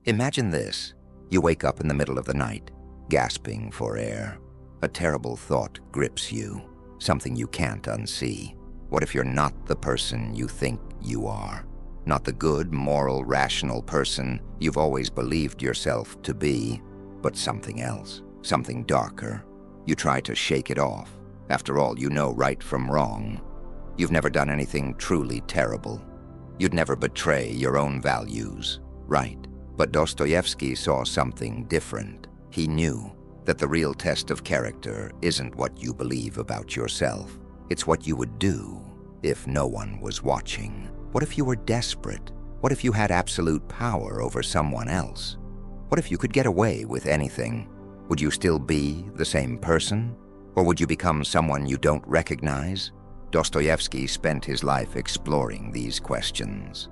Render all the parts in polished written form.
Imagine this. You wake up in the middle of the night, gasping for air. A terrible thought grips you, something you can't unsee. What if you're not the person you think you are? Not the good, moral, rational person you've always believed yourself to be, but something else, something darker. You try to shake it off. After all, you know right from wrong. You've never done anything truly terrible. You'd never betray your own values, right? But Dostoyevsky saw something different. He knew that the real test of character isn't what you believe about yourself. It's what you would do if no one was watching. What if you were desperate? What if you had absolute power over someone else? What if you could get away with anything? Would you still be the same person? Or would you become someone you don't recognize? Dostoyevsky spent his life exploring these questions.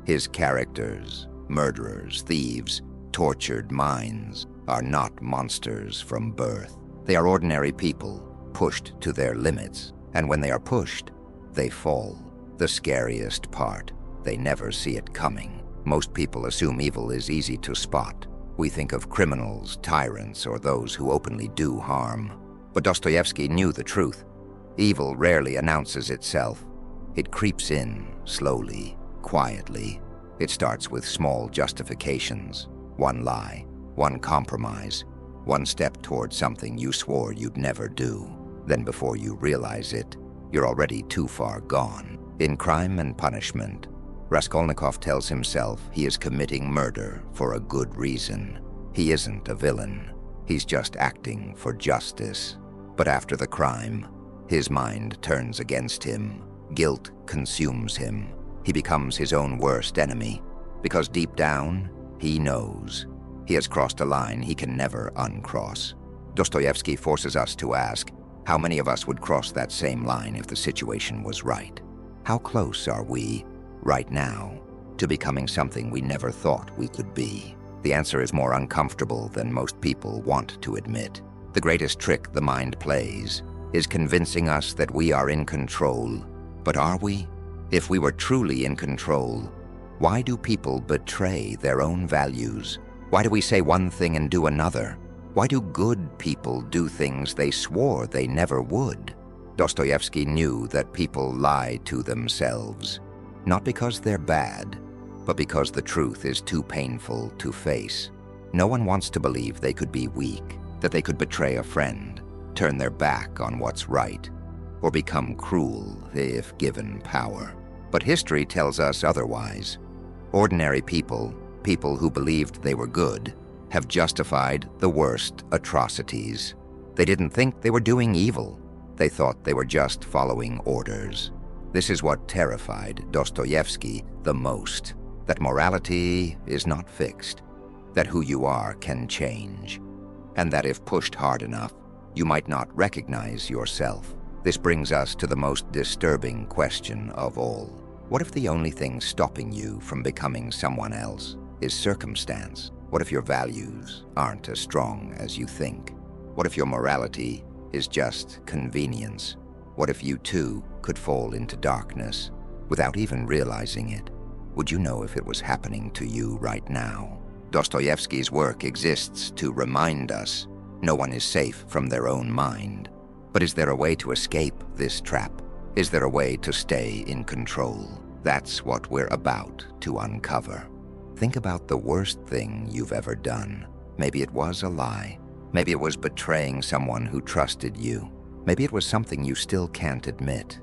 His characters, murderers, thieves, tortured minds, are not monsters from birth. They are ordinary people, pushed to their limits. And when they are pushed, they fall. The scariest part, they never see it coming. Most people assume evil is easy to spot. We think of criminals, tyrants, or those who openly do harm. But Dostoyevsky knew the truth. Evil rarely announces itself. It creeps in, slowly, quietly. It starts with small justifications. One lie, one compromise, one step toward something you swore you'd never do. Then before you realize it, you're already too far gone. In Crime and Punishment, Raskolnikov tells himself he is committing murder for a good reason. He isn't a villain. He's just acting for justice. But after the crime, his mind turns against him. Guilt consumes him. He becomes his own worst enemy, because deep down, he knows he has crossed a line he can never uncross. Dostoyevsky forces us to ask, how many of us would cross that same line if the situation was right? How close are we, right now, to becoming something we never thought we could be? The answer is more uncomfortable than most people want to admit. The greatest trick the mind plays is convincing us that we are in control. But are we? If we were truly in control, why do people betray their own values? Why do we say one thing and do another? Why do good people do things they swore they never would? Dostoyevsky knew that people lie to themselves, not because they're bad, but because the truth is too painful to face. No one wants to believe they could be weak, that they could betray a friend, turn their back on what's right, or become cruel if given power. But history tells us otherwise. Ordinary people, people who believed they were good, have justified the worst atrocities. They didn't think they were doing evil. They thought they were just following orders. This is what terrified Dostoyevsky the most, that morality is not fixed, that who you are can change, and that if pushed hard enough, you might not recognize yourself. This brings us to the most disturbing question of all. What if the only thing stopping you from becoming someone else is circumstance? What if your values aren't as strong as you think? What if your morality is just convenience? What if you too could fall into darkness without even realizing it? Would you know if it was happening to you right now? Dostoyevsky's work exists to remind us no one is safe from their own mind. But is there a way to escape this trap? Is there a way to stay in control? That's what we're about to uncover. Think about the worst thing you've ever done. Maybe it was a lie. Maybe it was betraying someone who trusted you. Maybe it was something you still can't admit,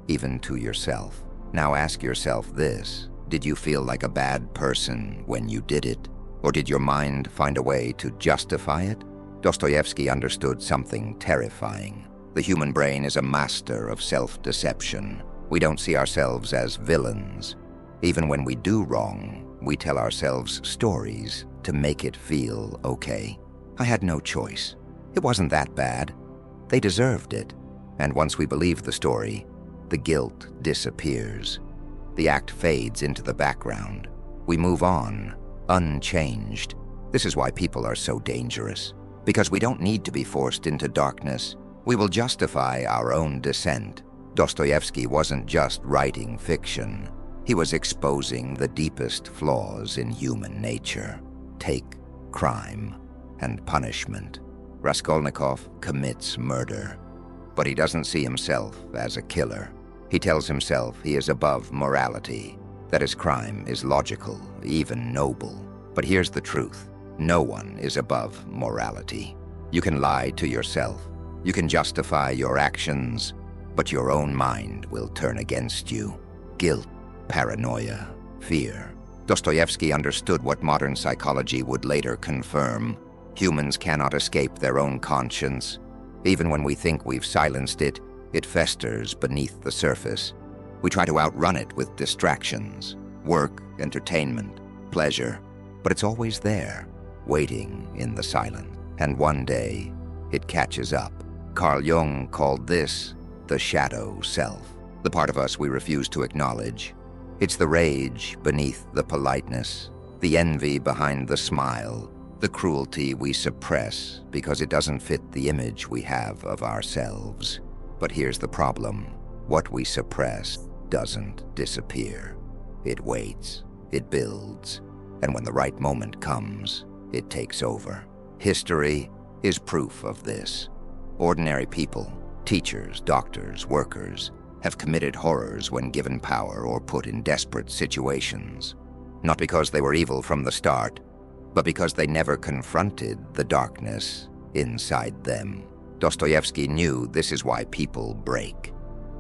even to yourself. Now ask yourself this: did you feel like a bad person when you did it? Or did your mind find a way to justify it? Dostoyevsky understood something terrifying. The human brain is a master of self-deception. We don't see ourselves as villains. Even when we do wrong, we tell ourselves stories to make it feel okay. I had no choice. It wasn't that bad. They deserved it. And once we believe the story, the guilt disappears. The act fades into the background. We move on, unchanged. This is why people are so dangerous. Because we don't need to be forced into darkness. We will justify our own descent. Dostoyevsky wasn't just writing fiction. He was exposing the deepest flaws in human nature. Take crime and punishment. Raskolnikov commits murder, but he doesn't see himself as a killer. He tells himself he is above morality, that his crime is logical, even noble. But here's the truth. No one is above morality. You can lie to yourself. You can justify your actions, but your own mind will turn against you. Guilt, paranoia, fear. Dostoyevsky understood what modern psychology would later confirm. Humans cannot escape their own conscience. Even when we think we've silenced it, it festers beneath the surface. We try to outrun it with distractions, work, entertainment, pleasure, but it's always there, waiting in the silence. And one day, it catches up. Carl Jung called this the shadow self, the part of us we refuse to acknowledge. It's the rage beneath the politeness, the envy behind the smile, the cruelty we suppress because it doesn't fit the image we have of ourselves. But here's the problem. What we suppress doesn't disappear. It waits, it builds, and when the right moment comes, it takes over. History is proof of this. Ordinary people, teachers, doctors, workers, have committed horrors when given power or put in desperate situations. Not because they were evil from the start, but because they never confronted the darkness inside them. Dostoyevsky knew this is why people break.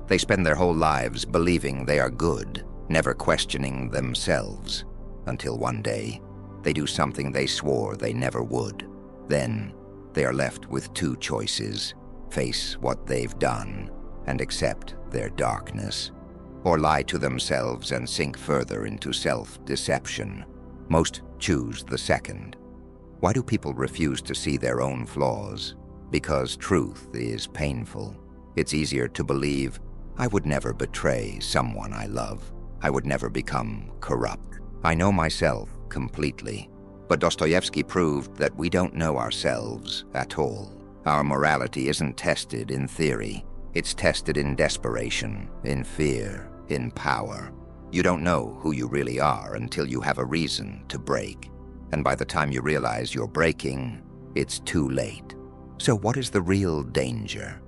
They spend their whole lives believing they are good, never questioning themselves, until one day they do something they swore they never would. Then they are left with two choices: face what they've done and accept their darkness, or lie to themselves and sink further into self-deception. Most choose the second. Why do people refuse to see their own flaws? Because truth is painful. It's easier to believe, I would never betray someone I love. I would never become corrupt. I know myself completely. But Dostoyevsky proved that we don't know ourselves at all. Our morality isn't tested in theory. It's tested in desperation, in fear, in power. You don't know who you really are until you have a reason to break. And by the time you realize you're breaking, it's too late. So what is the real danger?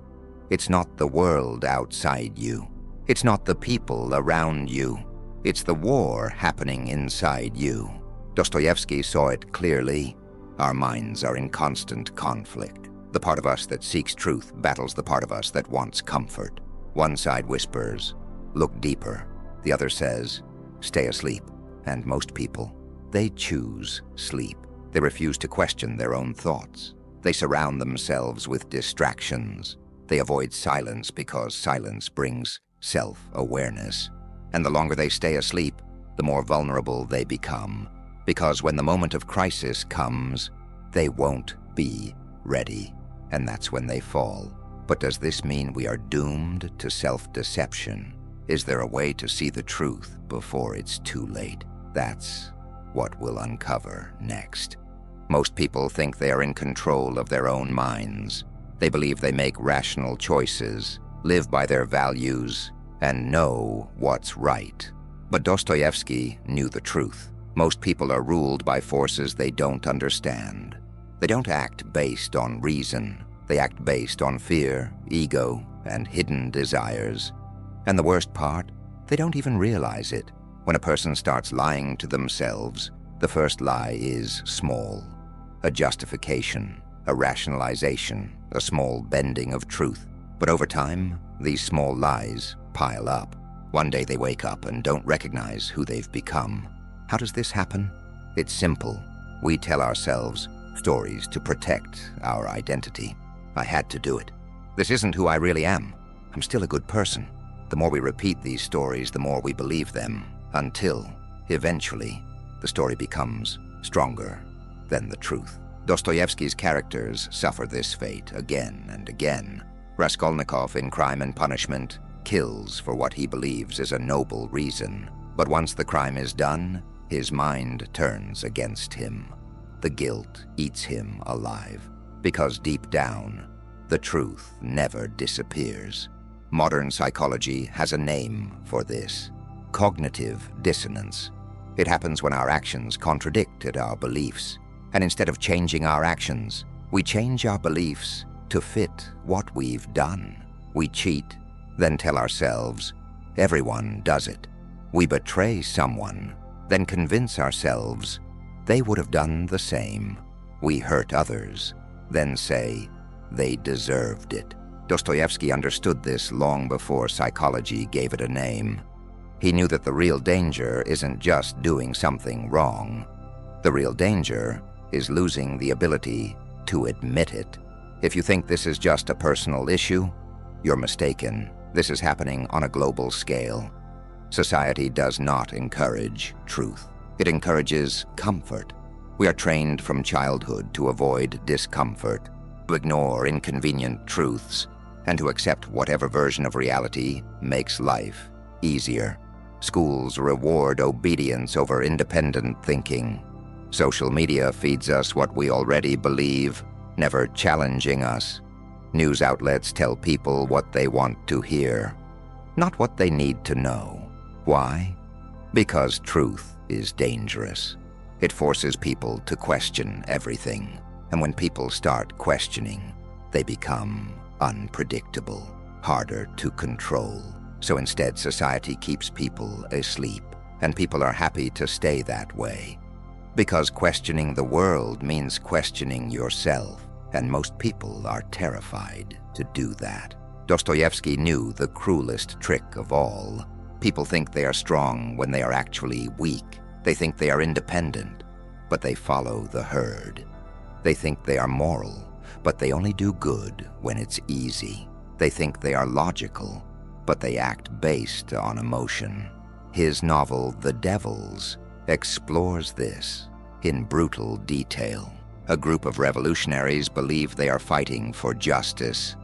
It's not the world outside you. It's not the people around you. It's the war happening inside you. Dostoyevsky saw it clearly. Our minds are in constant conflict. The part of us that seeks truth battles the part of us that wants comfort. One side whispers, look deeper. The other says, stay asleep. And most people, they choose sleep. They refuse to question their own thoughts. They surround themselves with distractions. They avoid silence because silence brings self-awareness. And the longer they stay asleep, the more vulnerable they become. Because when the moment of crisis comes, they won't be ready. And that's when they fall. But does this mean we are doomed to self-deception? Is there a way to see the truth before it's too late? That's what we'll uncover next. Most people think they are in control of their own minds. They believe they make rational choices, live by their values, and know what's right. But Dostoyevsky knew the truth. Most people are ruled by forces they don't understand. They don't act based on reason. They act based on fear, ego, and hidden desires. And the worst part, they don't even realize it. When a person starts lying to themselves, the first lie is small. A justification, a rationalization, a small bending of truth. But over time, these small lies pile up. One day they wake up and don't recognize who they've become. How does this happen? It's simple. We tell ourselves stories to protect our identity. I had to do it. This isn't who I really am. I'm still a good person. The more we repeat these stories, the more we believe them, until, eventually, the story becomes stronger than the truth. Dostoyevsky's characters suffer this fate again and again. Raskolnikov in Crime and Punishment kills for what he believes is a noble reason. But once the crime is done, his mind turns against him. The guilt eats him alive, because deep down, the truth never disappears. Modern psychology has a name for this: cognitive dissonance. It happens when our actions contradict our beliefs. And instead of changing our actions, we change our beliefs to fit what we've done. We cheat, then tell ourselves, everyone does it. We betray someone, then convince ourselves they would have done the same. We hurt others, then say they deserved it. Dostoyevsky understood this long before psychology gave it a name. He knew that the real danger isn't just doing something wrong. The real danger is losing the ability to admit it. If you think this is just a personal issue, you're mistaken. This is happening on a global scale. Society does not encourage truth. It encourages comfort. We are trained from childhood to avoid discomfort, to ignore inconvenient truths, and to accept whatever version of reality makes life easier. Schools reward obedience over independent thinking. Social media feeds us what we already believe, never challenging us. News outlets tell people what they want to hear, not what they need to know. Why? Because truth is dangerous. It forces people to question everything, and when people start questioning, they become unpredictable, harder to control. So instead, society keeps people asleep, and people are happy to stay that way. Because questioning the world means questioning yourself, and most people are terrified to do that. Dostoyevsky knew the cruelest trick of all. People think they are strong when they are actually weak. They think they are independent, but they follow the herd. They think they are moral, but they only do good when it's easy. They think they are logical, but they act based on emotion. His novel, The Devils, explores this in brutal detail. A group of revolutionaries believe they are fighting for justice.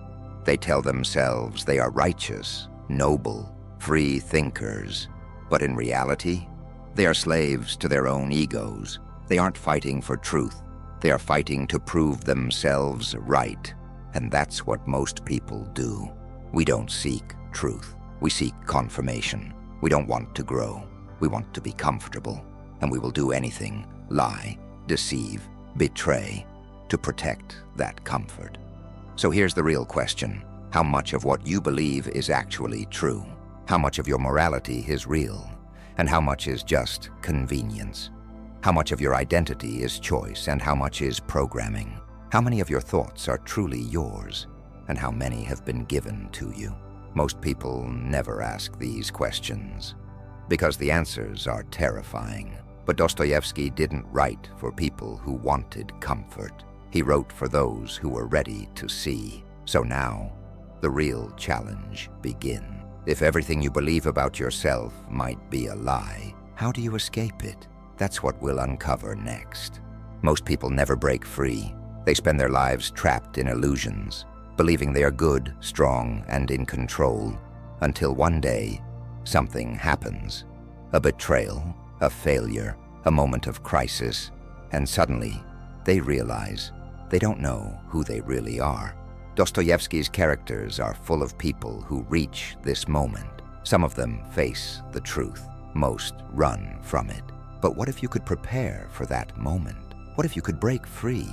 They tell themselves they are righteous, noble, free thinkers. But in reality, they are slaves to their own egos. They aren't fighting for truth. They are fighting to prove themselves right. And that's what most people do. We don't seek truth. We seek confirmation. We don't want to grow. We want to be comfortable. And we will do anything, lie, deceive, betray, to protect that comfort. So here's the real question. How much of what you believe is actually true? How much of your morality is real? And how much is just convenience? How much of your identity is choice and how much is programming? How many of your thoughts are truly yours? And how many have been given to you? Most people never ask these questions because the answers are terrifying. But Dostoyevsky didn't write for people who wanted comfort. He wrote for those who were ready to see. So now, the real challenge begins. If everything you believe about yourself might be a lie, how do you escape it? That's what we'll uncover next. Most people never break free. They spend their lives trapped in illusions, believing they are good, strong, and in control, until one day, something happens. A betrayal, a failure, a moment of crisis, and suddenly, they realize they don't know who they really are. Dostoyevsky's characters are full of people who reach this moment. Some of them face the truth. Most run from it. But what if you could prepare for that moment? What if you could break free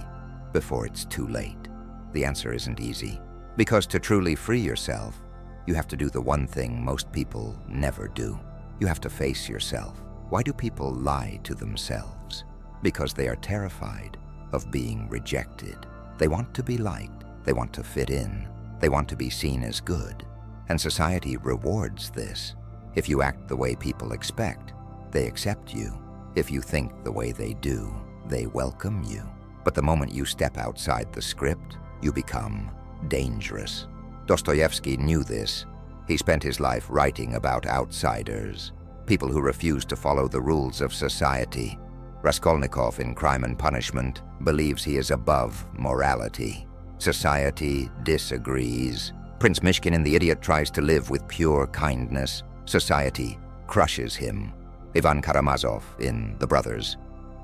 before it's too late? The answer isn't easy. Because to truly free yourself, you have to do the one thing most people never do. You have to face yourself. Why do people lie to themselves? Because they are terrified of being rejected. They want to be liked. They want to fit in. They want to be seen as good. And society rewards this. If you act the way people expect, they accept you. If you think the way they do, they welcome you. But the moment you step outside the script, you become dangerous. Dostoyevsky knew this. He spent his life writing about outsiders, people who refuse to follow the rules of society. Raskolnikov in Crime and Punishment believes he is above morality. Society disagrees. Prince Mishkin in The Idiot tries to live with pure kindness. Society crushes him. Ivan Karamazov in The Brothers.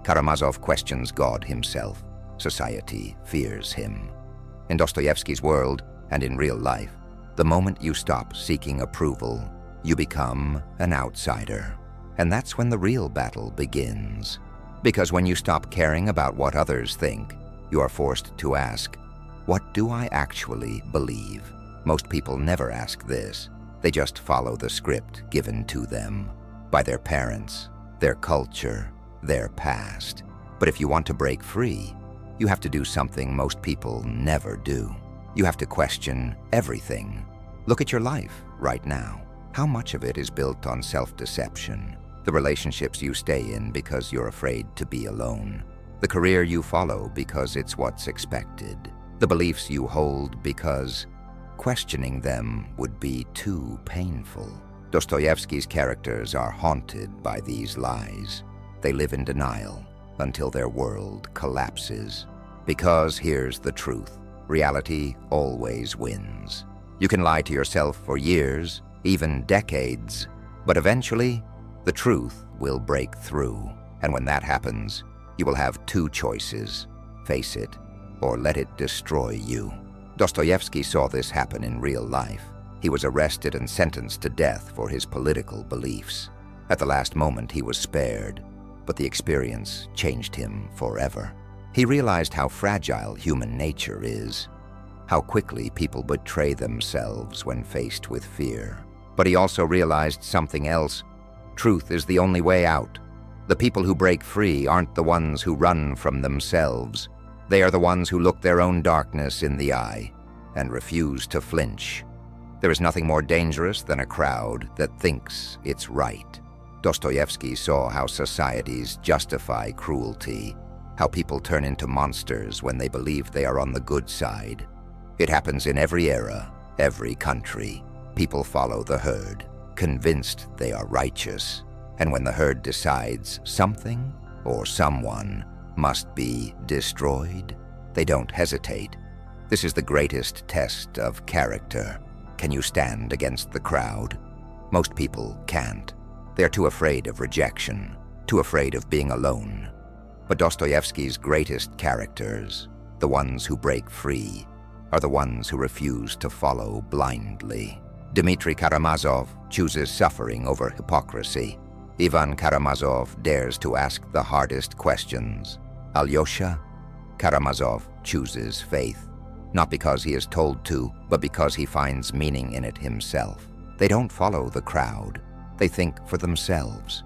Karamazov questions God himself. Society fears him. In Dostoyevsky's world, and in real life, the moment you stop seeking approval, you become an outsider. And that's when the real battle begins. Because when you stop caring about what others think, you are forced to ask, what do I actually believe? Most people never ask this. They just follow the script given to them by their parents, their culture, their past. But if you want to break free, you have to do something most people never do. You have to question everything. Look at your life right now. How much of it is built on self-deception? The relationships you stay in because you're afraid to be alone. The career you follow because it's what's expected. The beliefs you hold because questioning them would be too painful. Dostoyevsky's characters are haunted by these lies. They live in denial until their world collapses. Because here's the truth. Reality always wins. You can lie to yourself for years, even decades, but eventually, the truth will break through. And when that happens, you will have two choices: face it, or let it destroy you. Dostoyevsky saw this happen in real life. He was arrested and sentenced to death for his political beliefs. At the last moment, he was spared, but the experience changed him forever. He realized how fragile human nature is, how quickly people betray themselves when faced with fear. But he also realized something else. Truth is the only way out. The people who break free aren't the ones who run from themselves. They are the ones who look their own darkness in the eye and refuse to flinch. There is nothing more dangerous than a crowd that thinks it's right. Dostoyevsky saw how societies justify cruelty, how people turn into monsters when they believe they are on the good side. It happens in every era, every country. People follow the herd, convinced they are righteous. And when the herd decides something or someone must be destroyed, they don't hesitate. This is the greatest test of character. Can you stand against the crowd? Most people can't. They're too afraid of rejection, too afraid of being alone. But Dostoyevsky's greatest characters, the ones who break free, are the ones who refuse to follow blindly. Dmitry Karamazov chooses suffering over hypocrisy. Ivan Karamazov dares to ask the hardest questions. Alyosha Karamazov chooses faith, not because he is told to, but because he finds meaning in it himself. They don't follow the crowd. They think for themselves.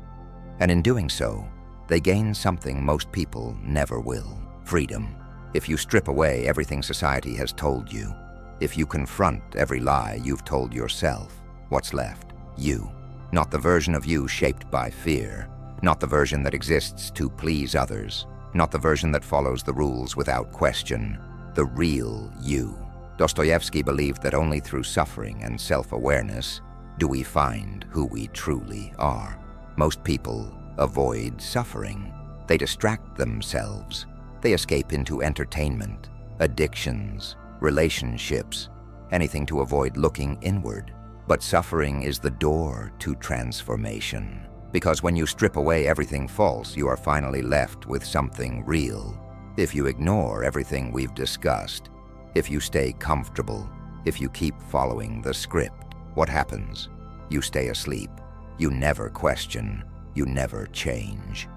And in doing so, they gain something most people never will: freedom. If you strip away everything society has told you, if you confront every lie you've told yourself, what's left? You. Not the version of you shaped by fear, not the version that exists to please others, not the version that follows the rules without question, the real you. Dostoyevsky believed that only through suffering and self-awareness do we find who we truly are. Most people avoid suffering. They distract themselves. They escape into entertainment, addictions, relationships, anything to avoid looking inward. But suffering is the door to transformation. Because when you strip away everything false, you are finally left with something real. If you ignore everything we've discussed, if you stay comfortable, if you keep following the script, what happens? You stay asleep. You never question. You never change.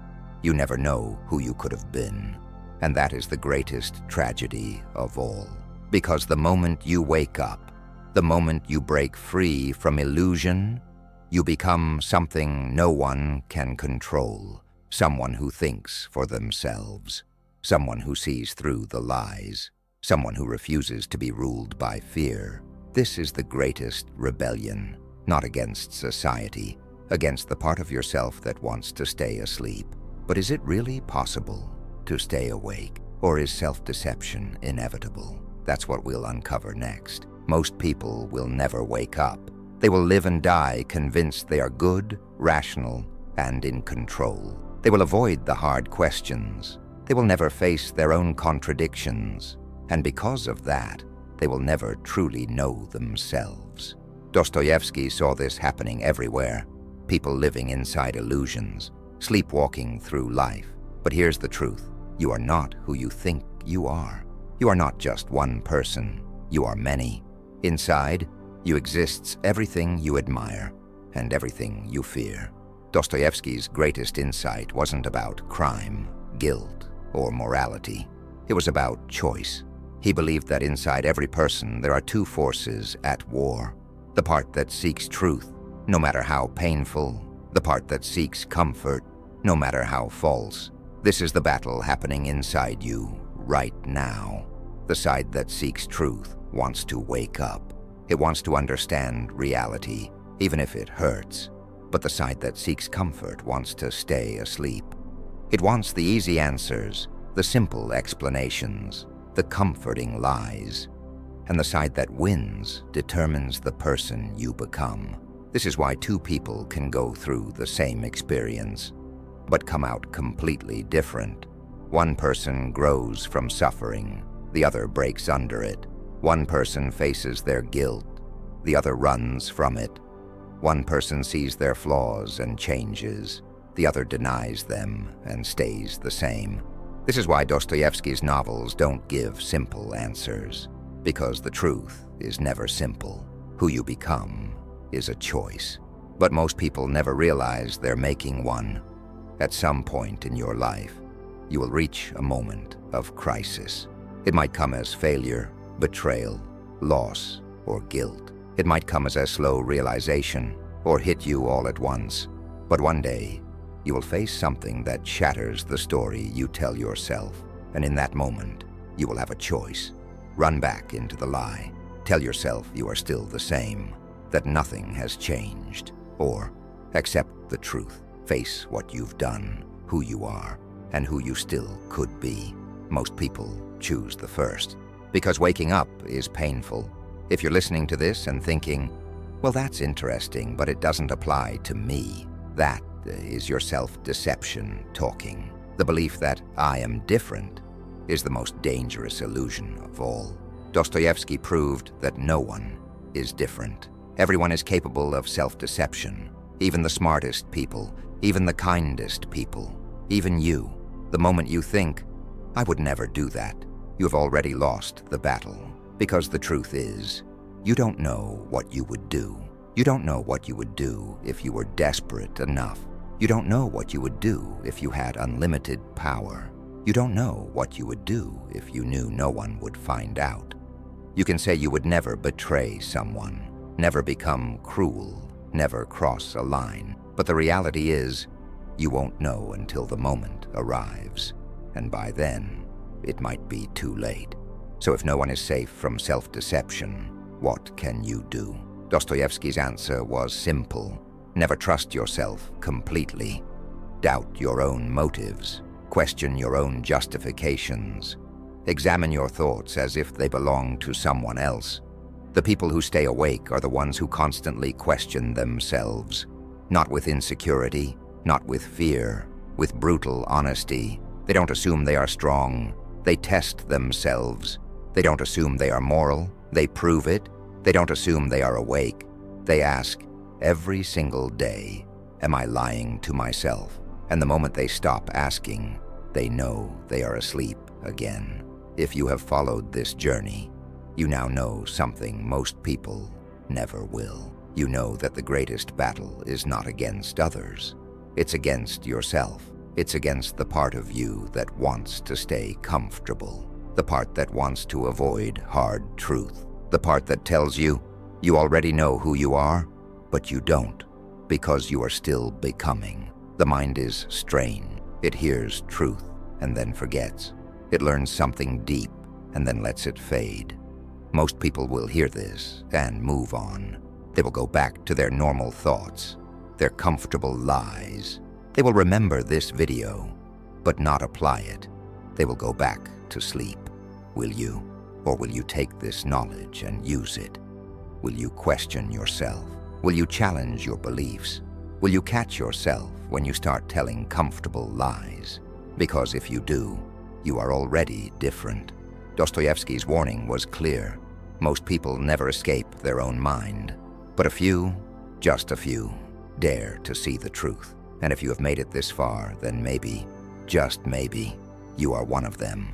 You never know who you could have been. And that is the greatest tragedy of all. Because the moment you wake up, the moment you break free from illusion, you become something no one can control. Someone who thinks for themselves. Someone who sees through the lies. Someone who refuses to be ruled by fear. This is the greatest rebellion, not against society, against the part of yourself that wants to stay asleep. But is it really possible to stay awake, or is self-deception inevitable? That's what we'll uncover next. Most people will never wake up. They will live and die convinced they are good, rational, and in control. They will avoid the hard questions. They will never face their own contradictions. And because of that, they will never truly know themselves. Dostoyevsky saw this happening everywhere. People living inside illusions, sleepwalking through life. But here's the truth. You are not who you think you are. You are not just one person. You are many. Inside, you exists everything you admire and everything you fear. Dostoyevsky's greatest insight wasn't about crime, guilt, or morality. It was about choice. He believed that inside every person there are two forces at war. The part that seeks truth, no matter how painful. The part that seeks comfort, no matter how false. This is the battle happening inside you right now. The side that seeks truth wants to wake up. It wants to understand reality, even if it hurts. But the side that seeks comfort wants to stay asleep. It wants the easy answers, the simple explanations, the comforting lies. And the side that wins determines the person you become. This is why two people can go through the same experience, but come out completely different. One person grows from suffering, the other breaks under it. One person faces their guilt, the other runs from it. One person sees their flaws and changes, the other denies them and stays the same. This is why Dostoyevsky's novels don't give simple answers, because the truth is never simple. Who you become is a choice. But most people never realize they're making one. At some point in your life, you will reach a moment of crisis. It might come as failure, betrayal, loss, or guilt. It might come as a slow realization or hit you all at once. But one day, you will face something that shatters the story you tell yourself. And in that moment, you will have a choice. Run back into the lie. Tell yourself you are still the same, that nothing has changed. Or accept the truth. Face what you've done, who you are, and who you still could be. Most people choose the first, because waking up is painful. If you're listening to this and thinking, well, that's interesting, but it doesn't apply to me, that is your self-deception talking. The belief that I am different is the most dangerous illusion of all. Dostoyevsky proved that no one is different. Everyone is capable of self-deception, even the smartest people, even the kindest people, even you. The moment you think, I would never do that, you have already lost the battle. Because the truth is, you don't know what you would do. You don't know what you would do if you were desperate enough. You don't know what you would do if you had unlimited power. You don't know what you would do if you knew no one would find out. You can say you would never betray someone, never become cruel, never cross a line. But the reality is, you won't know until the moment arrives. And by then, it might be too late. So if no one is safe from self-deception, what can you do? Dostoyevsky's answer was simple. Never trust yourself completely. Doubt your own motives. Question your own justifications. Examine your thoughts as if they belong to someone else. The people who stay awake are the ones who constantly question themselves. Not with insecurity, not with fear, with brutal honesty. They don't assume they are strong. They test themselves. They don't assume they are moral. They prove it. They don't assume they are awake. They ask, every single day, am I lying to myself? And the moment they stop asking, they know they are asleep again. If you have followed this journey, you now know something most people never will. You know that the greatest battle is not against others. It's against yourself. It's against the part of you that wants to stay comfortable. The part that wants to avoid hard truth. The part that tells you, you already know who you are, but you don't, because you are still becoming. The mind is strange. It hears truth and then forgets. It learns something deep and then lets it fade. Most people will hear this and move on. They will go back to their normal thoughts, their comfortable lies. They will remember this video, but not apply it. They will go back to sleep. Will you? Or will you take this knowledge and use it? Will you question yourself? Will you challenge your beliefs? Will you catch yourself when you start telling comfortable lies? Because if you do, you are already different. Dostoyevsky's warning was clear. Most people never escape their own mind. But a few, just a few, dare to see the truth. And if you have made it this far, then maybe, just maybe, you are one of them.